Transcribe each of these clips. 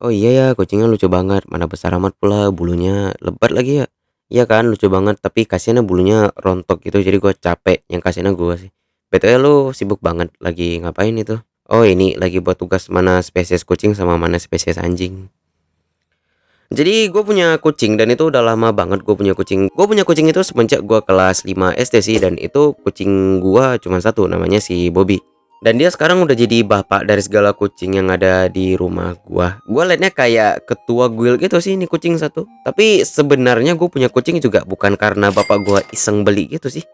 Oh iya ya, kucingnya lucu banget, mana besar amat pula, bulunya lebat lagi ya. Iya kan, lucu banget, tapi kasihannya bulunya rontok gitu, jadi gua capek, yang kasihannya gua sih. BTW lu sibuk banget, lagi ngapain itu? Oh ini, lagi buat tugas mana spesies kucing sama mana spesies anjing. Jadi gue punya kucing dan itu udah lama banget gue punya kucing. Gue punya kucing itu semenjak gue kelas 5 SD sih, dan itu kucing gua cuma satu, namanya si Bobby. Dan dia sekarang udah jadi bapak dari segala kucing yang ada di rumah gua. Gua liatnya kayak ketua guild gitu sih ini kucing satu. Tapi sebenarnya gue punya kucing juga bukan karena bapak gua iseng beli gitu sih.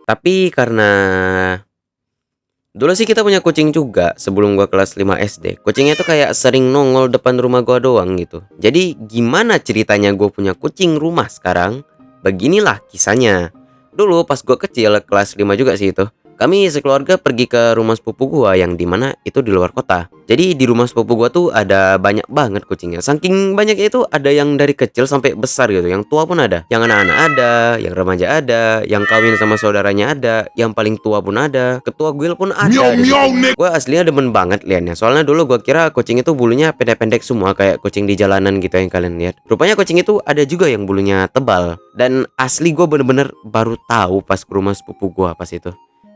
Tapi karena dulu sih kita punya kucing juga sebelum gua kelas 5 SD. Kucingnya tuh kayak sering nongol depan rumah gua doang gitu. Jadi gimana ceritanya gue punya kucing rumah sekarang? Beginilah kisahnya. Dulu pas gua kecil kelas 5 juga sih itu. Kami sekeluarga pergi ke rumah sepupu gua yang dimana itu di luar kota. Jadi di rumah sepupu gua tuh ada banyak banget kucingnya. Saking banyaknya itu ada yang dari kecil sampai besar gitu. Yang tua pun ada, yang anak-anak ada, yang remaja ada, yang kawin sama saudaranya ada, yang paling tua pun ada, ketua guild pun ada di situ. Gua aslinya demen banget liatnya. Soalnya dulu gua kira kucing itu bulunya pendek-pendek semua kayak kucing di jalanan gitu yang kalian lihat. Rupanya kucing itu ada juga yang bulunya tebal. Dan asli gua bener-bener baru tahu pas ke rumah sepupu gua pas itu.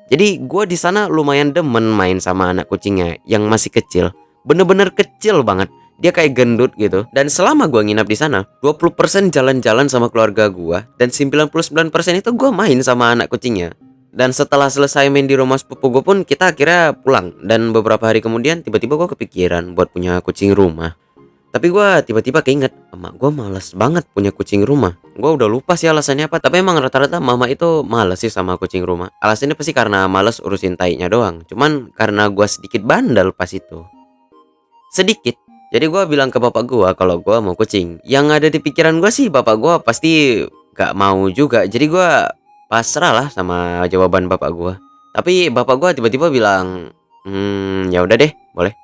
Jadi gue di sana lumayan demen main sama anak kucingnya yang masih kecil. Bener-bener kecil banget. Dia kayak gendut gitu. Dan selama gue nginap di sana, 20% jalan-jalan sama keluarga gue dan 99% itu gue main sama anak kucingnya. Dan setelah selesai main di rumah sepupu gue pun kita akhirnya pulang. Dan beberapa hari kemudian tiba-tiba gue kepikiran buat punya kucing rumah. Tapi gua tiba-tiba keinget, emak gua males banget punya kucing rumah. Gua udah lupa sih alasannya apa, tapi emang rata-rata mama itu males sih sama kucing rumah. Alasannya pasti karena males urusin tainya doang. Cuman karena gua sedikit bandel pas itu. Sedikit. Jadi gua bilang ke bapak gua kalau gua mau kucing. Yang ada di pikiran gua sih bapak gua pasti gak mau juga. Jadi gua pasrah lah sama jawaban bapak gua. Tapi bapak gua tiba-tiba bilang, ya udah deh, boleh.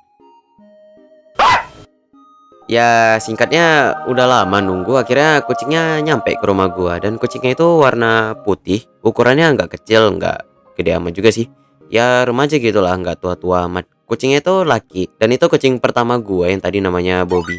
Ya singkatnya udah lama nunggu, akhirnya kucingnya nyampe ke rumah gua. Dan kucingnya itu warna putih, ukurannya nggak kecil nggak gede amat juga sih, ya remaja gitulah, nggak tua-tua amat. Kucingnya itu laki dan itu kucing pertama gua yang tadi namanya Bobby.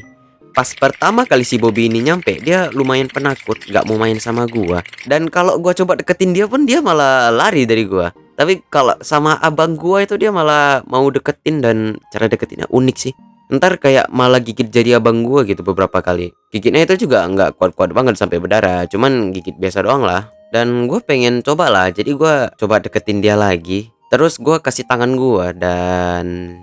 Pas pertama kali si Bobby ini nyampe, dia lumayan penakut, nggak mau main sama gua. Dan kalau gua coba deketin dia pun dia malah lari dari gua. Tapi kalau sama abang gua itu dia malah mau deketin, dan cara deketinnya unik sih. Ntar kayak malah gigit jadi abang gua gitu beberapa kali. Gigitnya itu juga nggak kuat-kuat banget sampai berdarah, cuman gigit biasa doang lah. Dan gue pengen coba lah, jadi gua coba deketin dia lagi. Terus gua kasih tangan gua dan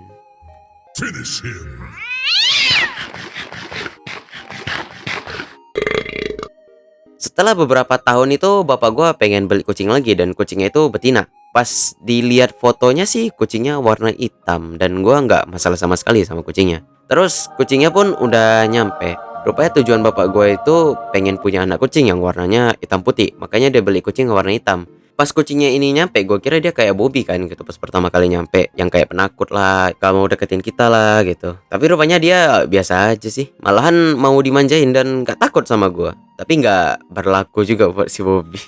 setelah beberapa tahun itu bapak gua pengen beli kucing lagi, dan kucingnya itu betina. Pas dilihat fotonya sih kucingnya warna hitam, dan gua nggak masalah sama sekali sama kucingnya. Terus kucingnya pun udah nyampe. Rupanya tujuan bapak gua itu pengen punya anak kucing yang warnanya hitam putih, makanya dia beli kucing yang warna hitam. Pas kucingnya ini nyampe, gue kira dia kayak Bobby kan gitu pas pertama kali nyampe, yang kayak penakut lah, gak mau deketin kita lah gitu. Tapi rupanya dia biasa aja sih, malahan mau dimanjain dan gak takut sama gua. Tapi nggak berlaku juga buat si Bobby.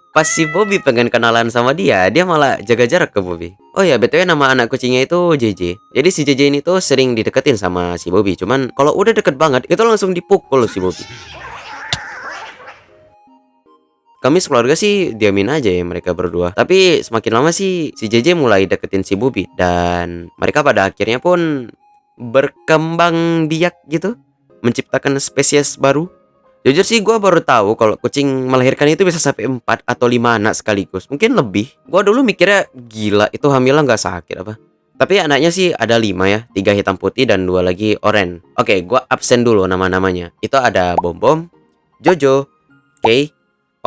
Pas si Bobby pengen kenalan sama dia, dia malah jaga jarak ke Bobby. Oh ya, BTW nama anak kucingnya itu JJ. Jadi si JJ ini tuh sering dideketin sama si Bobby. Cuman kalau udah deket banget, itu langsung dipukul si Bobby. Kami sekeluarga sih diamin aja ya mereka berdua. Tapi semakin lama sih si JJ mulai deketin si Bobby. Dan mereka pada akhirnya pun berkembang biak gitu, menciptakan spesies baru. Jujur sih gue baru tahu kalau kucing melahirkan itu bisa sampai 4 atau 5 anak sekaligus. Mungkin lebih. Gue dulu mikirnya gila itu hamilnya nggak sakit apa. Tapi anaknya sih ada 5 ya. 3 hitam putih dan 2 lagi oranye. Oke, gue absen dulu nama-namanya. Itu ada Bom Bom, Jojo, Kay,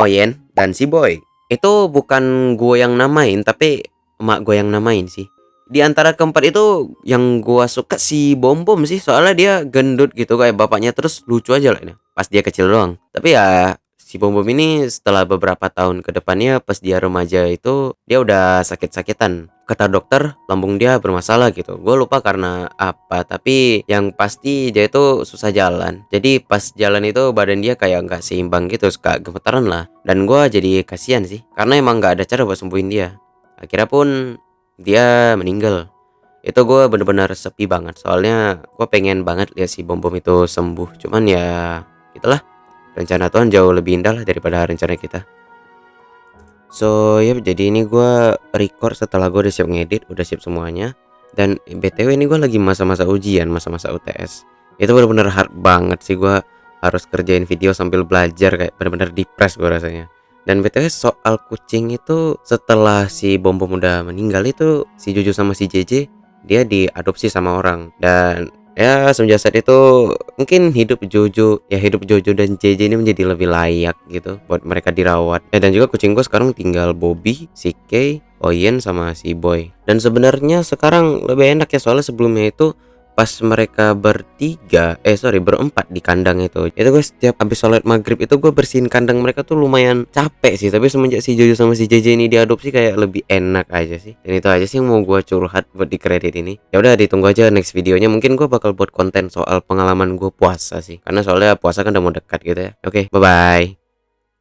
Oyen, dan si Boy. Itu bukan gue yang namain, tapi emak gue yang namain sih. Di antara keempat itu yang gua suka si Bom Bom sih, soalnya dia gendut gitu kayak bapaknya, terus lucu aja lah ini pas dia kecil doang. Tapi ya si Bom Bom ini setelah beberapa tahun ke depannya pas dia remaja itu dia udah sakit-sakitan. Kata dokter lambung dia bermasalah gitu. Gue lupa karena apa, tapi yang pasti dia itu susah jalan. Jadi pas jalan itu badan dia kayak nggak seimbang gitu, suka gemetaran lah. Dan gua jadi kasihan sih karena emang nggak ada cara buat sembuhin dia. Akhirnya pun dia meninggal. Itu gue bener-bener sepi banget, soalnya gue pengen banget lihat si Bom Bom itu sembuh, cuman ya gitulah, rencana Tuhan jauh lebih indah lah daripada rencana kita. So, ya jadi ini gua record setelah gua udah siap ngedit, udah siap semuanya. Dan BTW ini gua lagi masa-masa ujian, masa-masa UTS. Itu bener-bener hard banget sih gua harus kerjain video sambil belajar, kayak bener-bener depres gua rasanya. Dan BTW soal kucing itu, setelah si Bom Bom udah meninggal itu, si Jojo sama si JJ dia diadopsi sama orang. Dan ya semenjak saat itu mungkin hidup Jojo dan JJ ini menjadi lebih layak gitu buat mereka dirawat. Dan juga kucing gue sekarang tinggal Bobby, si Kay, Oyen sama si Boy. Dan sebenarnya sekarang lebih enak ya, soalnya sebelumnya itu pas mereka berempat di kandang itu gue setiap habis sholat maghrib itu gue bersihin kandang mereka tuh lumayan capek sih. Tapi semenjak si Jojo sama si JJ ini diadopsi, kayak lebih enak aja sih. Dan itu aja sih yang mau gue curhat buat di kredit ini. Ya udah, ditunggu aja next videonya, mungkin gue bakal buat konten soal pengalaman gue puasa sih, karena soalnya puasa kan udah mau dekat gitu ya. Oke, bye bye.